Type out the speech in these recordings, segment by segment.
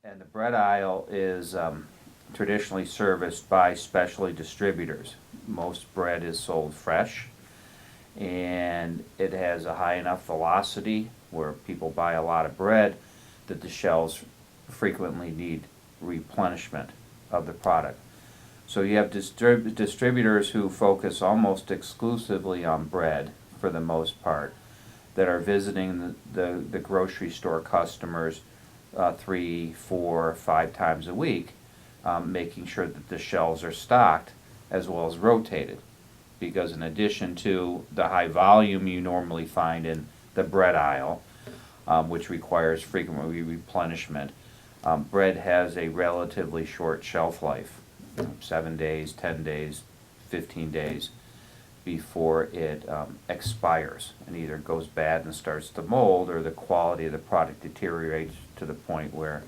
And the bread aisle is traditionally serviced by specialty distributors. Most bread is sold fresh, and it has a high enough velocity where people buy a lot of bread that the shelves frequently need replenishment of the product. So you have distributors who focus almost exclusively on bread for the most part, that are visiting the grocery store customers 3, 4, 5 times a week, making sure that the shelves are stocked as well as rotated. Because in addition to the high volume you normally find in the bread aisle, which requires frequent replenishment, bread has a relatively short shelf life, 7 days, 10 days, 15 days, before it expires and either goes bad and starts to mold, or the quality of the product deteriorates to the point where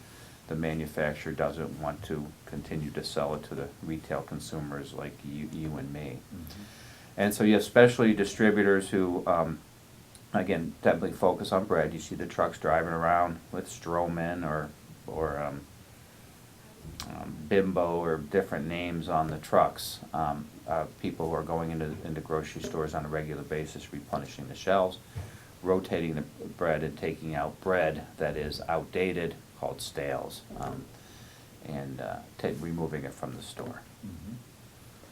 the manufacturer doesn't want to continue to sell it to the retail consumers like you and me. Mm-hmm. And so you have specialty distributors who, again, definitely focus on bread. You see the trucks driving around with Stroman or Bimbo or different names on the trucks. People who are going into grocery stores on a regular basis, replenishing the shelves, rotating the bread and taking out bread that is outdated, called stales, and removing it from the store.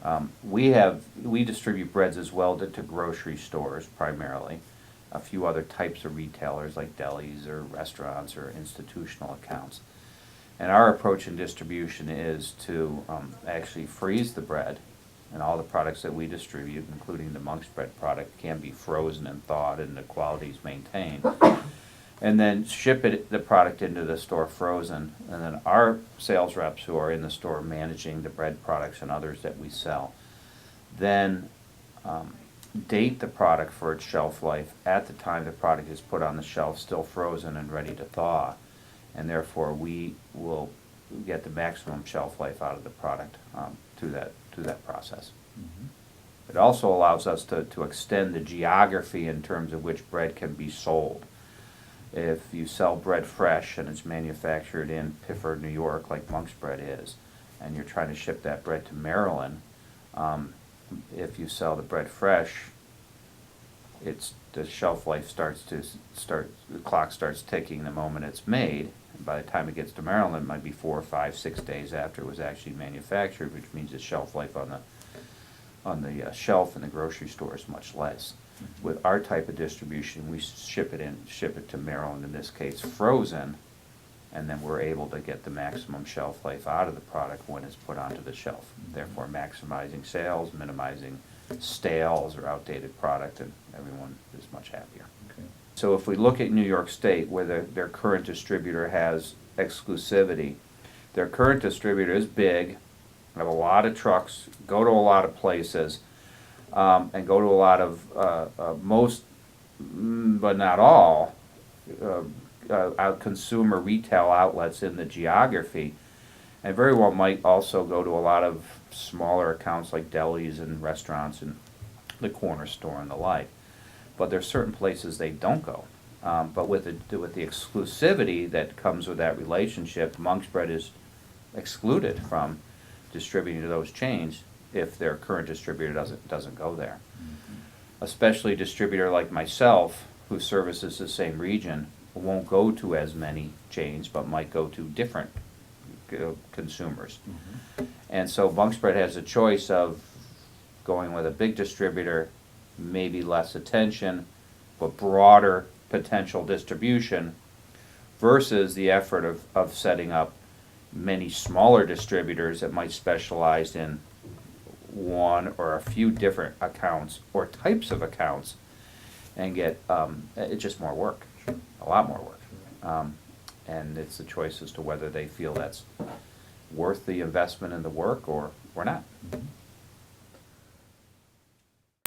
Mm-hmm. We distribute breads as well to grocery stores primarily, a few other types of retailers like delis or restaurants or institutional accounts. And our approach in distribution is to actually freeze the bread, and all the products that we distribute, including the Monk's bread product, can be frozen and thawed and the quality is maintained. And then ship the product into the store frozen, and then our sales reps who are in the store managing the bread products and others that we sell, then date the product for its shelf life at the time the product is put on the shelf, still frozen and ready to thaw. And therefore we will get the maximum shelf life out of the product through that process. Mm-hmm. It also allows us to extend the geography in terms of which bread can be sold. If you sell bread fresh and it's manufactured in Pifford, New York, like Monk's bread is, and you're trying to ship that bread to Maryland, if you sell the bread fresh, the shelf life the clock starts ticking the moment it's made. And by the time it gets to Maryland, it might be 4, 5, 6 days after it was actually manufactured, which means the shelf life on the shelf in the grocery store is much less. Mm-hmm. With our type of distribution, we ship it to Maryland, in this case frozen, and then we're able to get the maximum shelf life out of the product when it's put onto the shelf. Mm-hmm. Therefore maximizing sales, minimizing stales or outdated product, and everyone is much happier. Okay. So if we look at New York State, where their current distributor has exclusivity, their current distributor is big, have a lot of trucks, go to a lot of places, and go to a lot of most, but not all, consumer retail outlets in the geography, and very well might also go to a lot of smaller accounts like delis and restaurants and the corner store and the like. But there's certain places they don't go. But with the exclusivity that comes with that relationship, Monk's bread is excluded from distributing to those chains if their current distributor doesn't go there. Mm-hmm. Especially a distributor like myself, who services the same region, won't go to as many chains, but might go to different consumers. Mm-hmm. And so Monk's bread has a choice of going with a big distributor, maybe less attention, but broader potential distribution, versus the effort of setting up many smaller distributors that might specialize in one or a few different accounts or types of accounts, and get it's just more work, a lot more work. And it's a choice as to whether they feel that's worth the investment in the work or not. Mm-hmm.